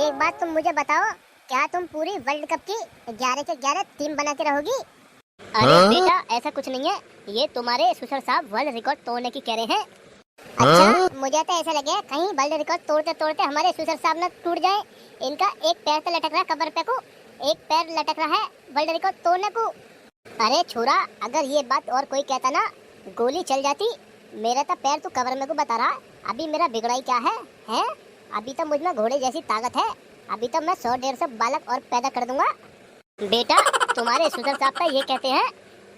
एक बात तुम मुझे बताओ, क्या तुम पूरी वर्ल्ड कप की 11 के 11 टीम बना के रहोगी? अरे बेटा ऐसा कुछ नहीं है, ये तुम्हारे सुसर साहब वर्ल्ड रिकॉर्ड तोड़ने की कह रहे हैं। अच्छा, मुझे तो ऐसा लगे कहीं वर्ल्ड रिकॉर्ड तोड़ते तोड़ते हमारे सुसर साहब न टूट जाए। इनका एक पैर तो लटक रहा है कबर पे को, एक पैर लटक रहा है वर्ल्ड रिकॉर्ड तोड़ने को। अरे छोरा, अगर ये बात और कोई कहता ना, गोली चल जाती। मेरा तो पैर तू कबर में को बता रहा, अभी मेरा बिगड़ाई क्या है? हैं? अभी तो मुझ में घोड़े जैसी ताकत है, अभी तो मैं 100-150 बालक और पैदा कर दूंगा। बेटा तुम्हारे सुसर साहब का ये कहते हैं,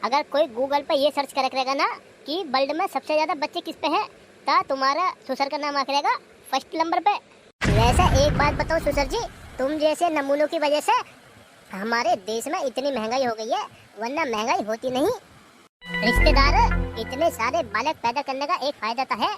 अगर कोई गूगल पे ये सर्च करेगा ना कि वर्ल्ड में सबसे ज्यादा बच्चे किस पे हैं, तो तुम्हारा सुसर का नाम आखिरेगा फर्स्ट नंबर पे। वैसे एक बात बताओ सुसर जी, तुम जैसे नमूनों की वजह से हमारे देश में इतनी महंगाई हो गई है, वरना महंगाई होती नहीं। रिश्तेदार, इतने सारे बालक पैदा करने का एक फायदा तो है,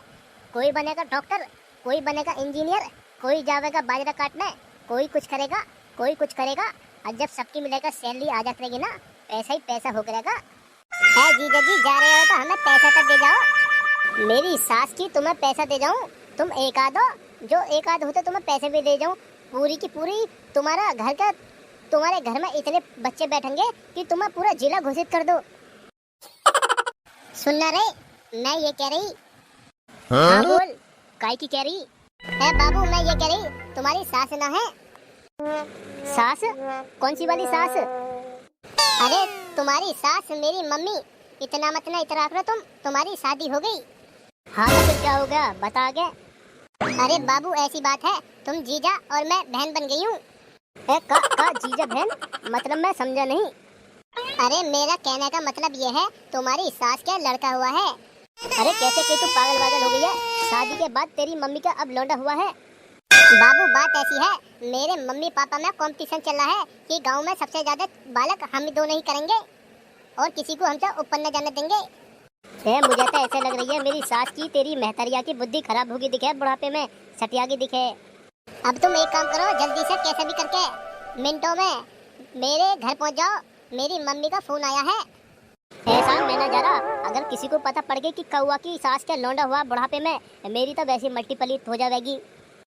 कोई बनेगा डॉक्टर, कोई बनेगा इंजीनियर, कोई जाएगा बाजरा काटने, कोई कुछ करेगा, कोई कुछ करेगा। और जब सबकी मिलेगा सैलरी आ जाएगी ना, पैसा ही पैसा हो करेगा। है जीजा जी, जा रहे हो तो हमें पैसा तक दे जाओ। मेरी सास की तुम्हें पैसा दे जाऊं, तुम एक आध हो, जो एक आध होते तुम्हें पैसे भी दे जाऊं। पूरी की पूरी तुम्हारा घर का, तुम्हारे घर में इतने बच्चे बैठेंगे कि तुम्हें पूरा जिला घोषित कर दो। सुनना रे, मैं ये कह रही। हाँ बोल, काय की कह रही है बाबू, मैं ये कह रही तुम्हारी सास ना है? सास? कौन सी वाली सास? अरे तुम्हारी सास मेरी मम्मी। इतना मत ना इतराक लो तुम, तुम्हारी शादी हो गई। हाँ तो फिर क्या हो गया, बता आगे। अरे बाबू ऐसी बात है, तुम जीजा और मैं बहन बन गई हूँ। का जीजा बहन? मतलब मैं समझा नहीं। अरे मेरा कहने का मतलब ये है, तुम्हारी सास क्या लड़का हुआ है। अरे कैसे कि तू पागल वागल हो गई है? शादी के बाद तेरी मम्मी का अब लौंडा हुआ है। बाबू बात ऐसी है, मेरे मम्मी पापा में कंपटीशन चल रहा है कि गांव में सबसे ज्यादा बालक हम दोनों ही करेंगे और किसी को हमसे ऊपर न जाने देंगे। मुझे तो ऐसे लग रही है मेरी सास की तेरी महतरिया की बुद्धि खराब होगी दिखे, बुढ़ापे में सटियागी दिखे। अब तुम एक काम करो, जल्दी से कैसे भी करके मिनटों में मेरे घर पहुंच जाओ, मेरी मम्मी का फोन आया है। ऐसा मैं ना जा रहा, अगर किसी को पता पड़ गई कि कौवा की सास का लौंडा हुआ बुढ़ापे में, मेरी तो वैसी मट्टी पलीत हो जाएगी।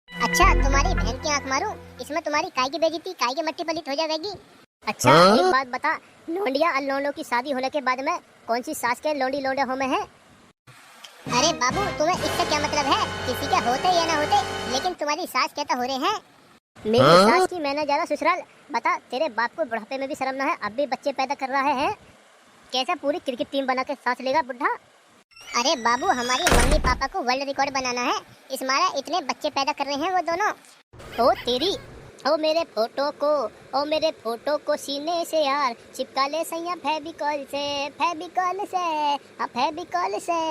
अच्छा, तुम्हारी बहन की आंख मारूं, इसमें तुम्हारी काय की बेइज्जती, काय की मट्टी पलीत हो जाएगी। अच्छा एक बात बता, लौंडिया और लौंडों की शादी होने के बाद में कौन सी सास के लौंडी लौंडे हो में है? अरे बाबू, तुम्हें इससे क्या मतलब है, किसी के होते या ना होते, लेकिन तुम्हारी सास क्या तो हो रहे हैं। मेरी सास की मैंने ज्यादा ससुराल। बता, तेरे बाप को बुढ़ापे में भी शर्म ना है, अब भी बच्चे पैदा कर रहा है? कैसा पूरी क्रिकेट टीम बना के सांस लेगा बुढ़ा? अरे बाबू, हमारी मम्मी पापा को वर्ल्ड रिकॉर्ड बनाना है, इस मारा इतने बच्चे पैदा कर रहे हैं वो दोनों। ओ तेरी, ओ मेरे फोटो को, ओ मेरे फोटो को सीने से यार चिपका ले सैया फेविकॉल से, फेविकॉल से, अब फेविकॉल से।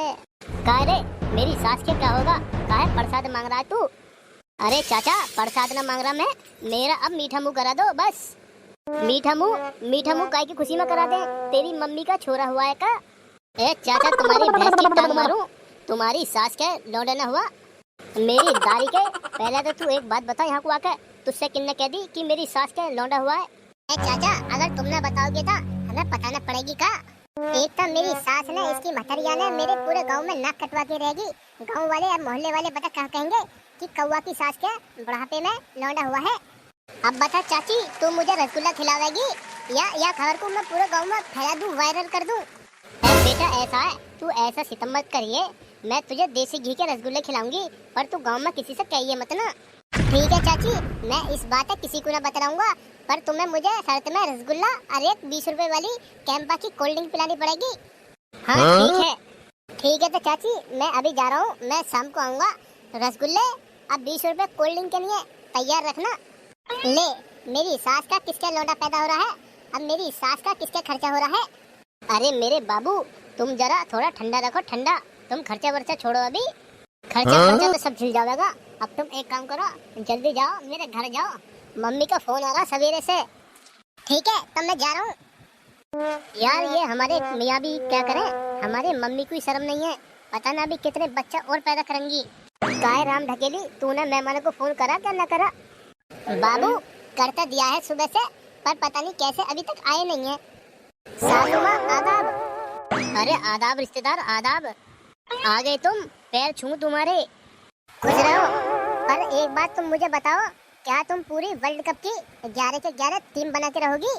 का रे, मेरी सास के क्या होगा? काहे प्रसाद मांग रहा है तू? अरे चाचा, प्रसाद ना मांग रहा मैं, मेरा अब मीठा मुंह करा दो बस। मीठा मुंह काय की खुशी में करा दे, तेरी मम्मी का छोरा हुआ है का? ए चाचा, तुम्हारी भैंस की टांग मारूं, तुम्हारी सास के लौंडा ना हुआ मेरी दारी के। पहले तो तू एक बात बता, यहाँ को आकर तुझसे किन्ने कह दी कि मेरी सास के लौंडा हुआ है? चाचा, अगर तुमने बताओगे तो हमें बताना पड़ेगी का। एक तो मेरी सास ने, इसकी महतरिया ने मेरे पूरे गांव में नाक कटवा के रहेगी। गांव वाले और मोहल्ले वाले बता क्या कहेंगे कि कौवा की सास के बुढ़ापे में लौंडा हुआ है। अब बता चाची, तू मुझे रसगुल्ला खिलावेगी या खबर को मैं पूरे गांव में फैला दूं, वायरल कर दूं? बेटा ऐसा है, तू ऐसा सितम मत करिए, मैं तुझे देसी घी के रसगुल्ले खिलाऊंगी, पर तू गांव में किसी से कहिए मत ना। ठीक है चाची, मैं इस बात है किसी को ना बताऊंगा, पर तुम्हें मुझे शर्त में रसगुल्ला और एक 20 रुपए वाली कैंपा की कोल्ड ड्रिंक पिलानी पड़ेगी। हाँ ठीक है। ठीक है तो चाची, मैं अभी जा रहा हूँ, मैं शाम को आऊंगा। रसगुल्ले अब 20 रुपए कोल्ड ड्रिंक के लिए तैयार रखना। ले, मेरी सास का किसके लौंडा पैदा हो रहा है, अब मेरी सास का किसके खर्चा हो रहा है। अरे मेरे बाबू, तुम जरा थोड़ा ठंडा रखो, ठंडा। तुम खर्चा वर्चा छोड़ो, अभी खर्चा तो सब झिल जाएगा। अब तुम एक काम करो, जल्दी जाओ मेरे घर जाओ, मम्मी का फोन आ रहा सवेरे से। ठीक है, तब मैं जा रहा हूँ। यार ये हमारे मियाँ भी क्या करें, हमारे मम्मी को शर्म नहीं है, पता ना अभी कितने बच्चा और पैदा करेंगी। काय राम ढकेली, तूने मेहमानों को फोन करा क्या न करा? बाबू, करता दिया है सुबह से, पर पता नहीं कैसे अभी तक आए नहीं है। सासू माँ आदाब। अरे आदाब रिश्तेदार, आदाब। आ गए तुम, पैर छू तुम्हारे। खुश रहो, पर एक बात तुम मुझे बताओ, क्या तुम पूरी वर्ल्ड कप की 11 के 11 टीम बना के रहोगी?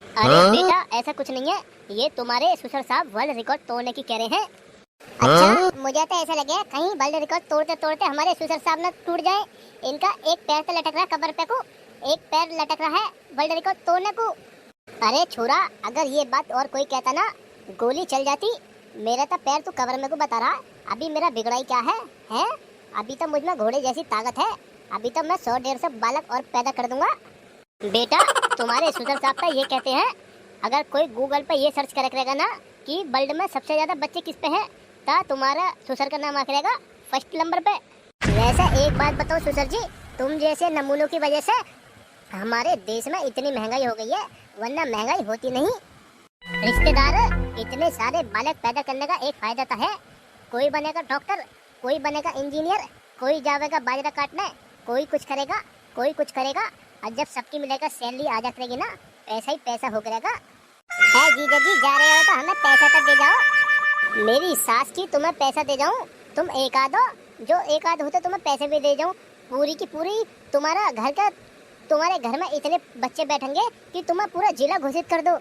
अरे बेटा ऐसा कुछ नहीं है, ये तुम्हारे ससुर साहब वर्ल्ड रिकॉर्ड तोड़ने की कह रहे हैं। अच्छा, मुझे तो ऐसा लगे कहीं वर्ल्ड रिकॉर्ड तोड़ते तोड़ते हमारे सुसर साहब न टूट जाए। इनका एक पैर तो लटक रहा है कबर पे को, एक पैर लटक रहा है वर्ल्ड रिकॉर्ड तोड़ने को। अरे छोरा, अगर ये बात और कोई कहता ना, गोली चल जाती। मेरा तो पैर तू कबर में को बता रहा, अभी मेरा बिगड़ाई क्या है? हैं? अभी तो मुझ में घोड़े जैसी ताकत है, अभी तो मैं 100-150 बालक और पैदा कर दूंगा। बेटा तुम्हारे ससुर साहब तो ये कहते हैं, अगर कोई गूगल पे ये सर्च करेगा ना कि वर्ल्ड में सबसे ज्यादा बच्चे किस पे हैं, तो तुम्हारा ससुर का नाम आखेगा फर्स्ट नंबर पे। वैसे एक बात बताओ ससुर जी, तुम जैसे नमूनों की वजह से हमारे देश में इतनी महंगाई हो गई है, वरना महंगाई होती नहीं। रिश्तेदार इतने सारे बालक पैदा करने का एक फायदा तो है, कोई बनेगा डॉक्टर, कोई बनेगा इंजीनियर, कोई जाएगा बाजरा काटने, कोई कुछ करेगा, कोई कुछ करेगा। और जब सबकी मिलेगा सैलरी आ जाती ना, पैसा ही पैसा हो करेगा। है जीजा जी, जा रहे हो तो हमें पैसा तो दे जाओ। मेरी सास की तुम्हें पैसा दे जाऊं, तुम एक आध हो, जो एक आध होते तुम्हें पैसे भी दे जाऊं। पूरी की पूरी तुम्हारा घर का, तुम्हारे घर में इतने बच्चे बैठेंगे कि तुम्हें पूरा जिला घोषित कर दो।